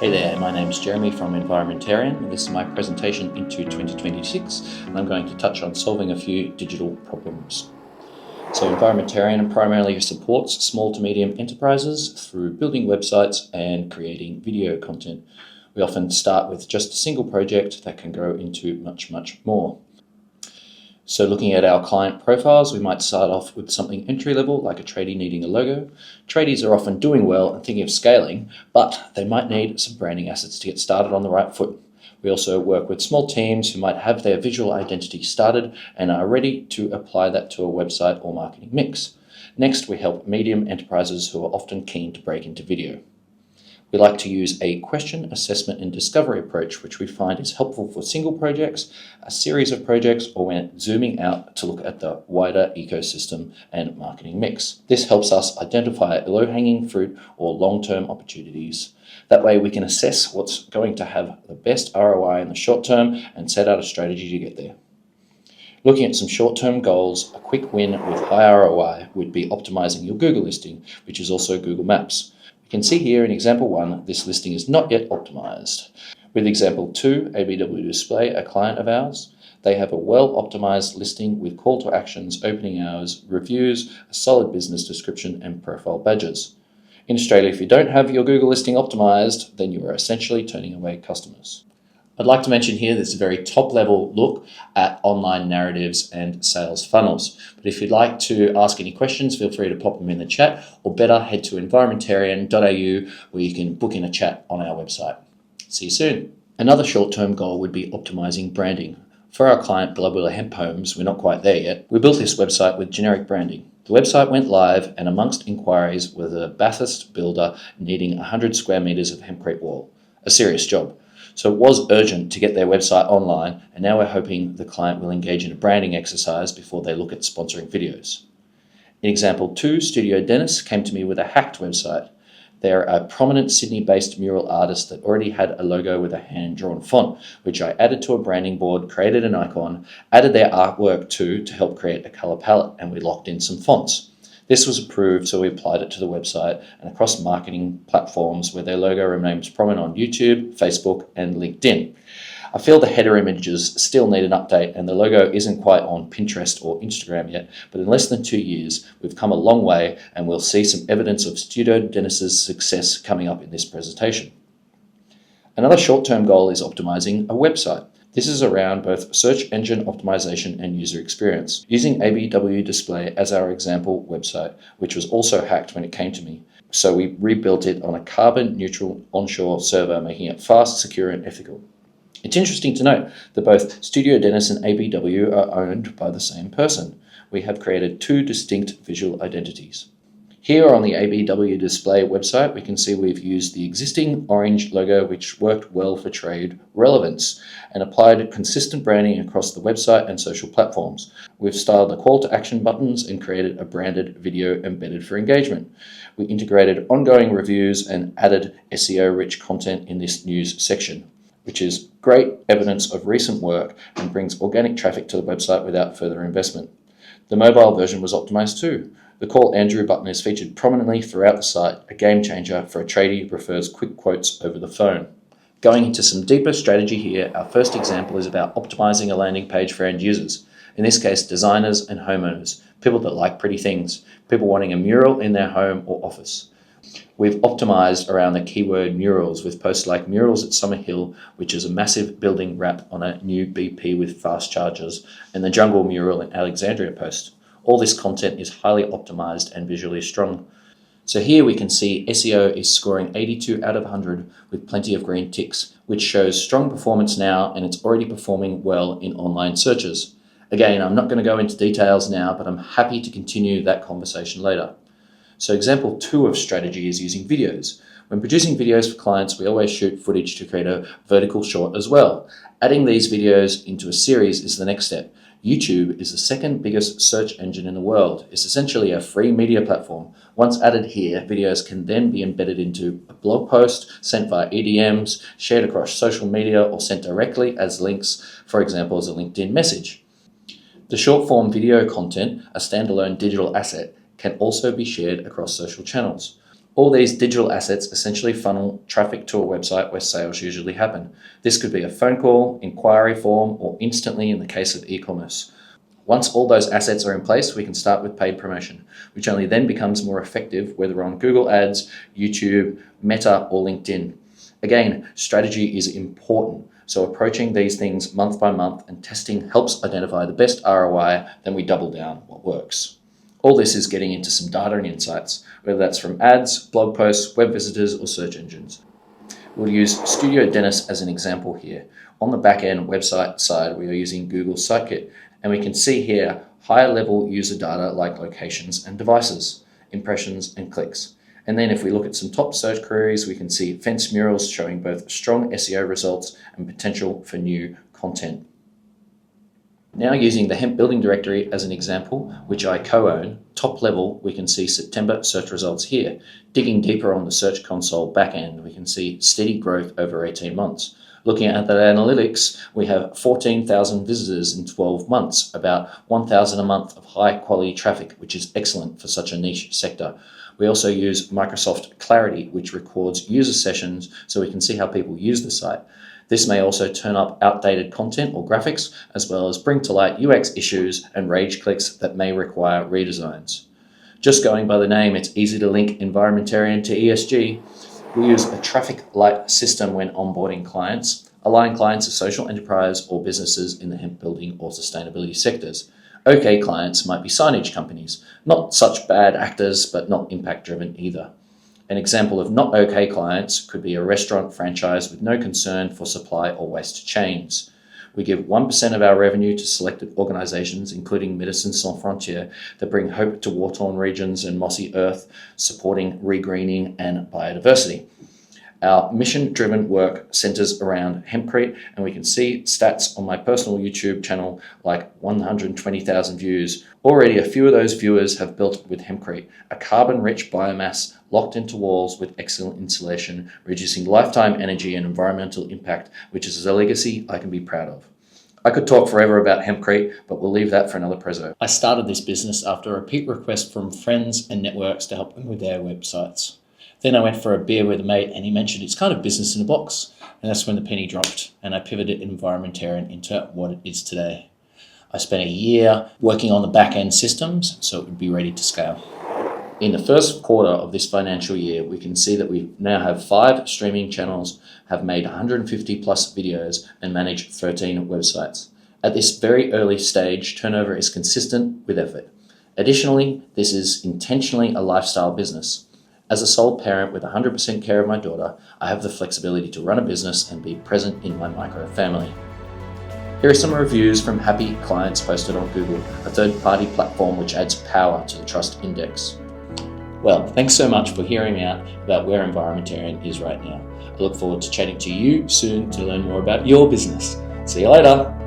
Hey there, my name is Jeremy from Environmentarian, and this is my presentation into 2026, and I'm going to touch on solving a few digital problems. So Environmentarian primarily supports small to medium enterprises through building websites and creating video content. We often start with just a single project that can grow into much more. So looking at our client profiles, we might start off with something entry level, like a tradie needing a logo. Tradies are often doing well and thinking of scaling, but they might need some branding assets to get started on the right foot. We also work with small teams who might have their visual identity started and are ready to apply that to a website or marketing mix. Next, we help medium enterprises who are often keen to break into video. We like to use a question, assessment and discovery approach, which we find is helpful for single projects, a series of projects, or when zooming out to look at the wider ecosystem and marketing mix. This helps us identify low-hanging fruit or long-term opportunities. That way we can assess what's going to have the best ROI in the short term and set out a strategy to get there. Looking at some short-term goals, a quick win with high ROI would be optimizing your Google listing, which is also Google Maps. You can see here in example 1, this listing is not yet optimized. With example 2, ABW Display, a client of ours, they have a well-optimized listing with call to actions, opening hours, reviews, a solid business description, and profile badges. In Australia, if you don't have your Google listing optimized, then you are essentially turning away customers. I'd like to mention here this is a very top-level look at online narratives and sales funnels. But if you'd like to ask any questions, feel free to pop them in the chat, or better, head to environmentarian.au where you can book in a chat on our website. See you soon. Another short-term goal would be optimizing branding. For our client Global Hemp Homes, we're not quite there yet. We built this website with generic branding. The website went live, and amongst inquiries was a Bathurst builder needing 100 square meters of hempcrete wall. A serious job. So it was urgent to get their website online, and now we're hoping the client will engage in a branding exercise before they look at sponsoring videos. In example 2, Studio Dennis came to me with a hacked website. They're a prominent Sydney-based mural artist that already had a logo with a hand-drawn font, which I added to a branding board, created an icon, added their artwork to help create a colour palette, and we locked in some fonts. This was approved, so we applied it to the website and across marketing platforms where their logo remains prominent on YouTube, Facebook, and LinkedIn. I feel the header images still need an update, and the logo isn't quite on Pinterest or Instagram yet, but in less than 2 years, we've come a long way, and we'll see some evidence of Studio Dennis's success coming up in this presentation. Another short-term goal is optimizing a website. This is around both search engine optimization and user experience, using ABW Display as our example website, which was also hacked when it came to me. So we rebuilt it on a carbon-neutral onshore server, making it fast, secure, and ethical. It's interesting to note that both Studio Dennis and ABW are owned by the same person. We have created 2 distinct visual identities. Here on the ABW Display website, we can see we've used the existing orange logo, which worked well for trade relevance, and applied consistent branding across the website and social platforms. We've styled the call to action buttons and created a branded video embedded for engagement. We integrated ongoing reviews and added SEO-rich content in this news section, which is great evidence of recent work and brings organic traffic to the website without further investment. The mobile version was optimized too. The Call Andrew button is featured prominently throughout the site, a game changer for a tradie who prefers quick quotes over the phone. Going into some deeper strategy here, our first example is about optimizing a landing page for end users. In this case, designers and homeowners, people that like pretty things, people wanting a mural in their home or office. We've optimized around the keyword murals with posts like murals at Summer Hill, which is a massive building wrap on a new BP with fast chargers, and the jungle mural in Alexandria post. All this content is highly optimized and visually strong. So here we can see SEO is scoring 82 out of 100 with plenty of green ticks, which shows strong performance now, and it's already performing well in online searches. Again, I'm not going to go into details now, but I'm happy to continue that conversation later. So example 2 of strategy is using videos. When producing videos for clients, we always shoot footage to create a vertical short as well. Adding these videos into a series is the next step. YouTube is the second biggest search engine in the world. It's essentially a free media platform. Once added here, videos can then be embedded into a blog post, sent via EDMs, shared across social media, or sent directly as links, for example, as a LinkedIn message. The short-form video content, a standalone digital asset, can also be shared across social channels. All these digital assets essentially funnel traffic to a website where sales usually happen. This could be a phone call, inquiry form, or instantly in the case of e-commerce. Once all those assets are in place, we can start with paid promotion, which only then becomes more effective whether on Google Ads, YouTube, Meta, or LinkedIn. Again, strategy is important, so approaching these things month by month and testing helps identify the best ROI, then we double down what works. All this is getting into some data and insights, whether that's from ads, blog posts, web visitors, or search engines. We'll use Studio Dennis as an example here. On the back-end website side, we are using Google Sitekit, and we can see here higher-level user data like locations and devices, impressions and clicks. And then if we look at some top search queries, we can see fence murals showing both strong SEO results and potential for new content. Now using the Hemp building directory as an example, which I co-own, top level we can see September search results here. Digging deeper on the Search Console backend, we can see steady growth over 18 months. Looking at the analytics, we have 14,000 visitors in 12 months, about 1,000 a month of high quality traffic, which is excellent for such a niche sector. We also use Microsoft Clarity, which records user sessions so we can see how people use the site. This may also turn up outdated content or graphics, as well as bring to light UX issues and rage clicks that may require redesigns. Just going by the name, it's easy to link Environmentarian to ESG. We use a traffic light system when onboarding clients, allowing clients to social enterprise or businesses in the hemp building or sustainability sectors. OK clients might be signage companies, not such bad actors, but not impact driven either. An example of not OK clients could be a restaurant franchise with no concern for supply or waste chains. We give 1% of our revenue to selected organisations, including Médecins Sans Frontières, that bring hope to war-torn regions and mossy earth, supporting regreening and biodiversity. Our mission-driven work centres around hempcrete, and we can see stats on my personal YouTube channel like 120,000 views. Already a few of those viewers have built with hempcrete, a carbon-rich biomass locked into walls with excellent insulation, reducing lifetime energy and environmental impact, which is a legacy I can be proud of. I could talk forever about hempcrete, but we'll leave that for another preso. I started this business after a repeat request from friends and networks to help them with their websites. Then I went for a beer with a mate and he mentioned it's kind of business in a box. And that's when the penny dropped and I pivoted Environmentarian into what it is today. I spent a year working on the back-end systems so it would be ready to scale. In the first quarter of this financial year, we can see that we now have 5 streaming channels, have made 150 plus videos and manage 13 websites. At this very early stage, turnover is consistent with effort. Additionally, this is intentionally a lifestyle business. As a sole parent with 100% care of my daughter, I have the flexibility to run a business and be present in my micro family. Here are some reviews from happy clients posted on Google, a third-party platform which adds power to the trust index. Well, thanks so much for hearing me out about where Environmentarian is right now. I look forward to chatting to you soon to learn more about your business. See you later.